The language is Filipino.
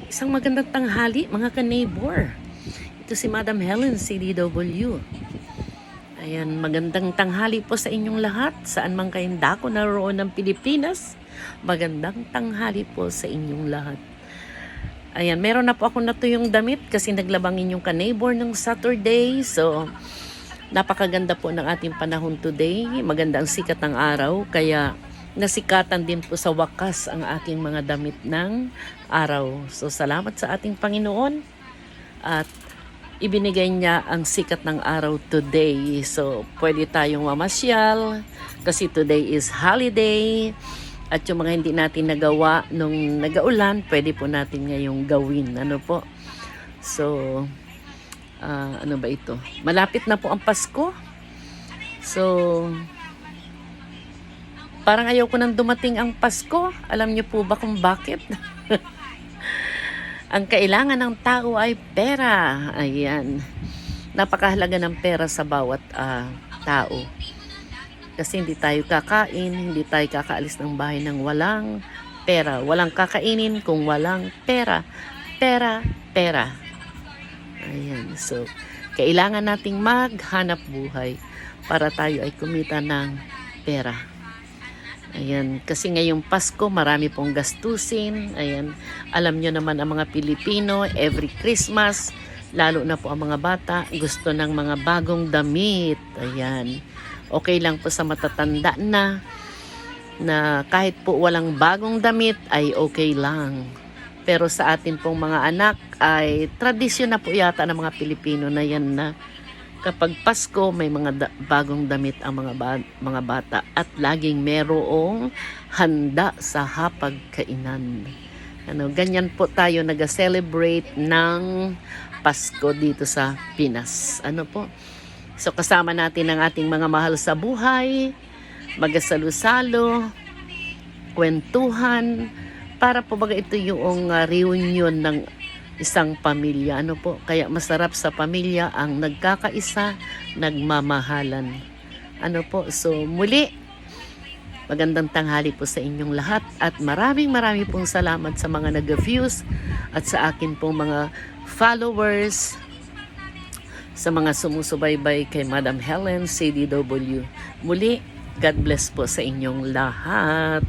Isang magandang tanghali mga ka-neighbor. Ito si Madam Helen, CDW. Ayan, magandang tanghali po sa inyong lahat. Saan man kayong dako naroon ng Pilipinas, magandang tanghali po sa inyong lahat. Ayan, meron na po ako natuyong damit kasi naglabang inyong ka-neighbor ng Saturday. So, napakaganda po ng ating panahon today. Maganda ang sikat ng araw, kaya nasikatan din po sa wakas ang aking mga damit ng araw. So salamat sa ating Panginoon at ibinigay niya ang sikat ng araw today. So pwede tayong mamasyal kasi today is holiday. At yung mga hindi natin nagawa nung nagaulan, pwede po natin ngayong gawin. Ano po? So, ano ba ito? Malapit na po ang Pasko. So, parang ayaw ko nang dumating ang Pasko. Alam niyo po ba kung bakit? Ang kailangan ng tao ay pera. Ayan. Napakahalaga ng pera sa bawat tao. Kasi hindi tayo kakain, hindi tayo kakaalis ng bahay ng walang pera. Walang kakainin kung walang pera. Pera, pera. Ayan. So, kailangan nating maghanap buhay para tayo ay kumita ng pera. Ayan, kasi ngayong Pasko, marami pong gastusin. Ayan, alam nyo naman ang mga Pilipino, every Christmas, lalo na po ang mga bata, gusto ng mga bagong damit. Ayan, okay lang po sa matatanda na kahit po walang bagong damit ay okay lang. Pero sa atin pong mga anak ay tradisyon na po yata ng mga Pilipino na yan na kapag Pasko, may mga bagong damit ang mga bata at laging merong handa sa hapagkainan. Ano, ganyan po tayo nag-celebrate ng Pasko dito sa Pinas. Ano po? So kasama natin ang ating mga mahal sa buhay, magasalo-salo, kwentuhan, para po baga ito yung reunion ng isang pamilya. Ano po? Kaya masarap sa pamilya ang nagkakaisa, nagmamahalan. Ano po? So muli, magandang tanghali po sa inyong lahat at maraming pong salamat sa mga nag-views at sa akin pong mga followers, sa mga sumusubaybay kay Madam Helen, CDW. Muli, God bless po sa inyong lahat.